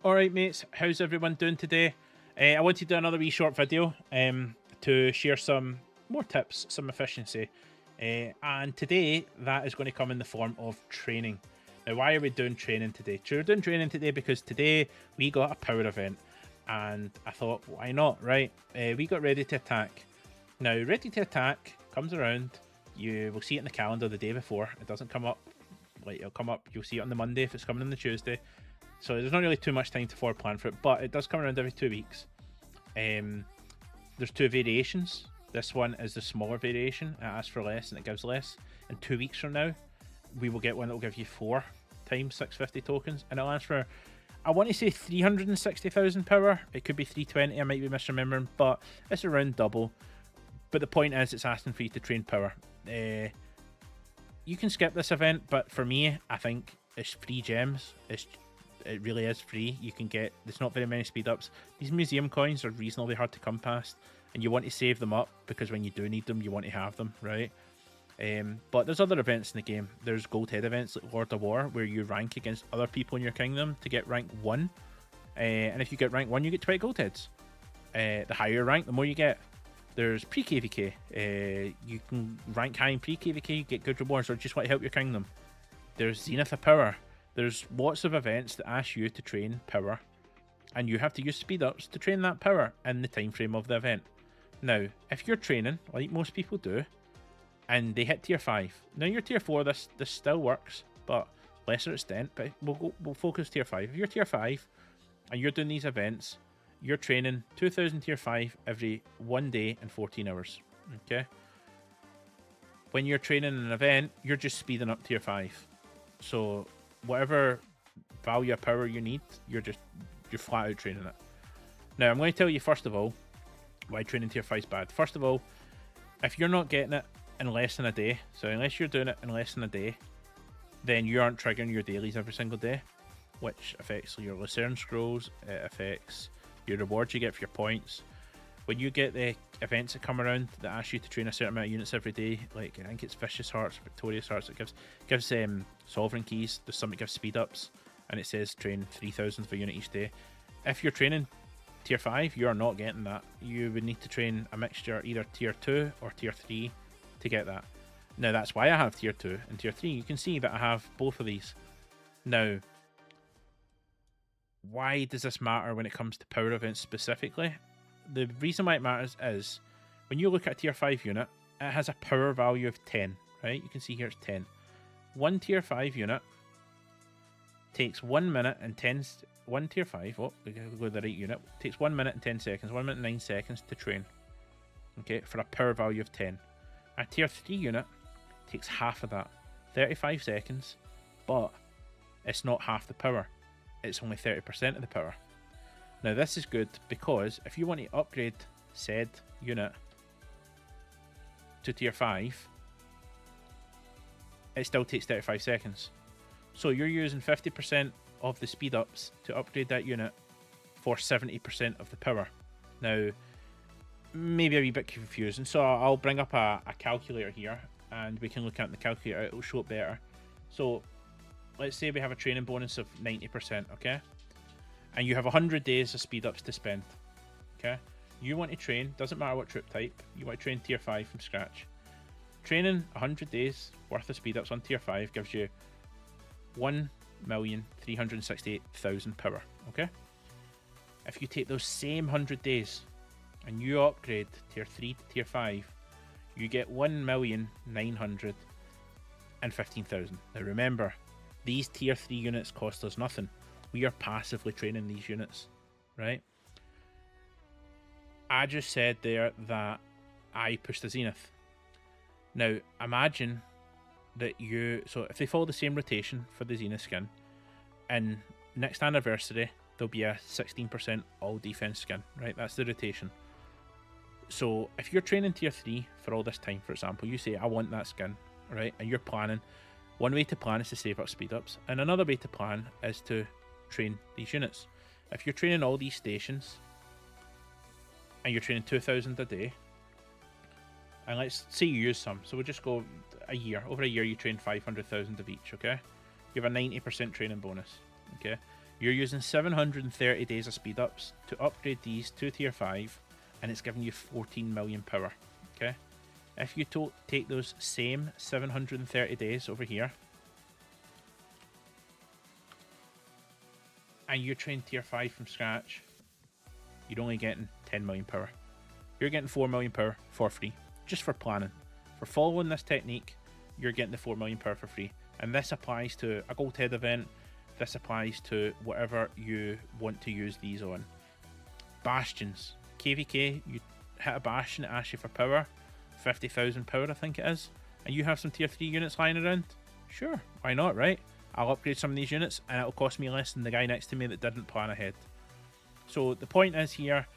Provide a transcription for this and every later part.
Alright mates, how's everyone doing today? I want to do another wee short video to share some more tips, some efficiency. And today that is going to come in the form of training. Now why are we doing training today? We're doing training today because today we got a power event and I thought why not, right? We got Ready to Attack. Now Ready to Attack comes around, you will see it in the calendar the day before. It doesn't come up, like it'll come up, you'll see it on the Monday if it's coming on the Tuesday. So there's not really too much time to forward plan for it, but it does come around every 2 weeks. There's two variations. This one is the smaller variation. It asks for less and it gives less. And 2 weeks from now, we will get one that will give you 4 times 650 tokens. And it'll ask for, I want to say 360,000 power. It could be 320, I might be misremembering, but it's around double. But the point is, it's asking for you to train power. You can skip this event, but for me, I think it's free gems. It really is free. You can get, there's not very many speed ups. These museum coins are reasonably hard to come past, and you want to save them up because when you do need them, you want to have them, right? But there's other events in the game. There's gold head events like Lord of War, where you rank against other people in your kingdom to get rank 1. And if you get rank 1, you get 20 gold heads. The higher your rank, the more you get. There's pre-KVK. You can rank high in pre-KVK, get good rewards, or just want to help your kingdom. There's Zenith of Power. There's lots of events that ask you to train power, and you have to use speed ups to train that power in the time frame of the event. Now, if you're training, like most people do, and they hit tier 5, now you're tier 4, this still works, but lesser extent, but we'll focus tier 5. If you're tier 5, and you're doing these events, you're training 2000 tier 5 every 1 day and 14 hours, okay? When you're training an event, you're just speeding up tier 5. So whatever value of power you need, you're flat out training it. Now I'm going to tell you first of all why training tier 5 is bad. First of all, if you're not getting it in less than a day, so unless you're doing it in less than a day, then you aren't triggering your dailies every single day, which affects your Lucerne scrolls, it affects your rewards you get for your points. When you get the events that come around that ask you to train a certain amount of units every day, like I think it's Vicious Hearts, Victorious Hearts, it gives Sovereign Keys, there's something that gives speed ups, and it says train 3,000 for a unit each day. If you're training tier 5, you are not getting that. You would need to train a mixture, either tier 2 or tier 3 to get that. Now that's why I have tier 2 and tier 3. You can see that I have both of these. Now, why does this matter when it comes to power events specifically? The reason why it matters is when you look at a tier 5 unit, it has a power value of 10, right? You can see here it's 10. One tier 5 unit takes 1 minute and 10... One tier 5, oh, we gotta go to the right unit, takes 1 minute and 10 seconds, 1 minute and 9 seconds to train, okay, for a power value of 10. A tier 3 unit takes half of that, 35 seconds, but it's not half the power. It's only 30% of the power. Now this is good because if you want to upgrade said unit to tier 5, it still takes 35 seconds. So you're using 50% of the speed ups to upgrade that unit for 70% of the power. Now, maybe a wee bit confusing, so I'll bring up a calculator here and we can look at the calculator, it'll show it better. So let's say we have a training bonus of 90%, okay? And you have 100 days of speed ups to spend, okay? You want to train, doesn't matter what troop type, you want to train tier 5 from scratch. Training 100 days worth of speed ups on tier 5 gives you 1,368,000 power, okay? If you take those same 100 days and you upgrade tier 3 to tier 5, you get 1,915,000. Now remember, these tier 3 units cost us nothing. We are passively training these units, right? I just said there that I pushed the Zenith. Now, imagine that so if they follow the same rotation for the Zenith skin, and next anniversary, there'll be a 16% all defense skin, right? That's the rotation. So if you're training tier 3 for all this time, for example, you say, I want that skin, right? And you're planning. One way to plan is to save up speed ups, and another way to plan is to train these units. If you're training all these stations and you're training 2,000 a day, and let's say you use some, so we'll just go a year. Over a year, you train 500,000 of each, okay? You have a 90% training bonus, okay? You're using 730 days of speed ups to upgrade these to tier 5, and it's giving you 14 million power. Okay, if you take those same 730 days over here, and you train tier 5 from scratch, you're only getting 10 million power. You're getting 4 million power for free, just for planning. For following this technique, you're getting the 4 million power for free. And this applies to a Gold Head event, this applies to whatever you want to use these on. Bastions. KVK, you hit a bastion, it asks you for power, 50,000 power I think it is, and you have some tier 3 units lying around. Sure, why not, right? I'll upgrade some of these units and it'll cost me less than the guy next to me that didn't plan ahead. So the point is here,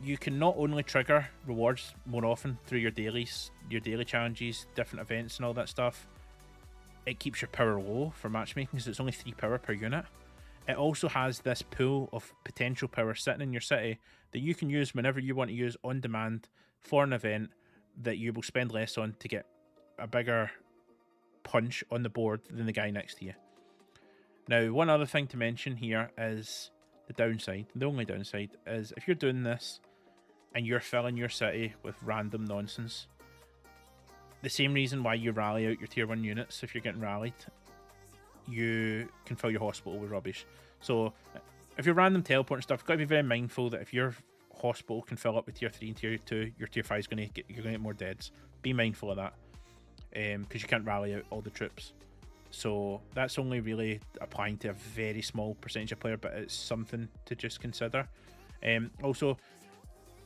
you can not only trigger rewards more often through your dailies, your daily challenges, different events and all that stuff. It keeps your power low for matchmaking because it's only 3 power per unit. It also has this pool of potential power sitting in your city that you can use whenever you want to use on demand for an event that you will spend less on to get a bigger punch on the board than the guy next to you. Now, one other thing to mention here is the downside. The only downside is if you're doing this and you're filling your city with random nonsense, the same reason why you rally out your tier 1 units if you're getting rallied, you can fill your hospital with rubbish. So if you're random teleporting stuff, you've got to be very mindful that if your hospital can fill up with tier 3 and tier 2, your tier 5 is going to get more deads. Be mindful of that, because you can't rally out all the troops. So that's only really applying to a very small percentage of player, but it's something to just consider. Also,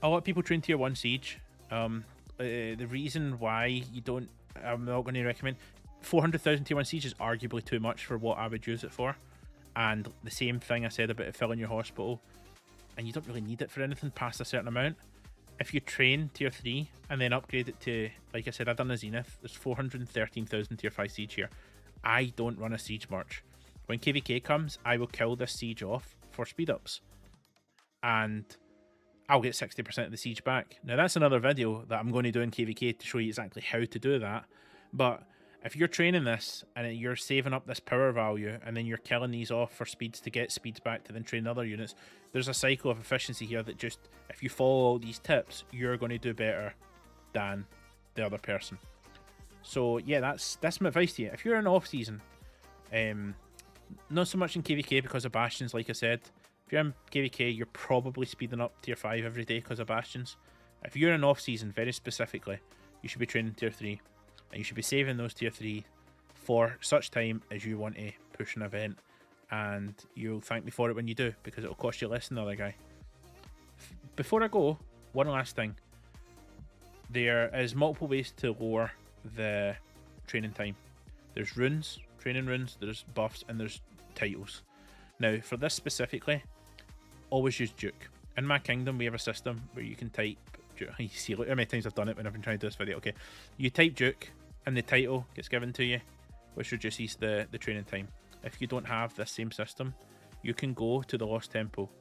a lot of people train tier 1 siege. The reason why I'm not going to recommend 400,000 tier 1 siege is arguably too much for what I would use it for. And the same thing I said about filling your hospital, and you don't really need it for anything past a certain amount. If you train tier 3 and then upgrade it to, like I said, I've done a Zenith, there's 413,000 tier 5 siege here. I don't run a siege march. When KVK comes, I will kill this siege off for speed ups, and I'll get 60% of the siege back. Now that's another video that I'm going to do in KVK to show you exactly how to do that. But if you're training this and you're saving up this power value and then you're killing these off for speeds to get speeds back to then train other units, there's a cycle of efficiency here that just, if you follow all these tips, you're going to do better than the other person. So yeah, that's my advice to you. If you're in off season, not so much in KVK because of bastions, like I said. If you're in KVK, you're probably speeding up tier 5 every day because of bastions. If you're in off season, very specifically, you should be training tier 3, and you should be saving those tier 3 for such time as you want to push an event, and you'll thank me for it when you do, because it'll cost you less than the other guy. Before I go, one last thing. There is multiple ways to lower the training time. There's runes, training runes, there's buffs, and there's titles. Now, for this specifically, always use Duke. In my kingdom, we have a system where you can type Duke. You see, look how many times I've done it when I've been trying to do this video. Okay, you type Duke, and the title gets given to you, which reduces the training time. If you don't have this same system, you can go to the Lost Temple.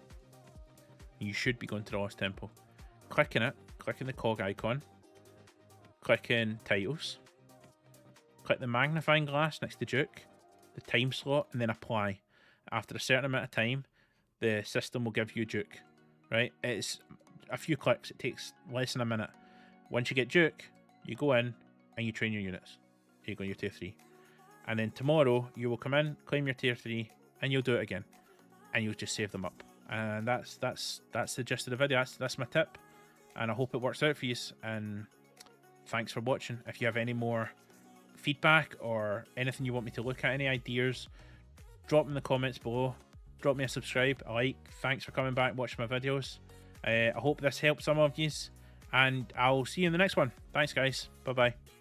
You should be going to the Lost Temple. Clicking it, clicking the cog icon, clicking titles, click the magnifying glass next to Duke, the time slot, and then apply. After a certain amount of time, the system will give you Duke, right? It's a few clicks. It takes less than a minute. Once you get Duke, you go in and you train your units. You go your tier 3. And then tomorrow, you will come in, claim your tier 3, and you'll do it again. And you'll just save them up. And that's the gist of the video. That's my tip. And I hope it works out for you. And thanks for watching. If you have any more feedback or anything you want me to look at, any ideas, drop them in the comments below. Drop me a subscribe, a like. Thanks for coming back and watching my videos. I hope this helped some of you, and I'll see you in the next one. Thanks, guys. Bye-bye.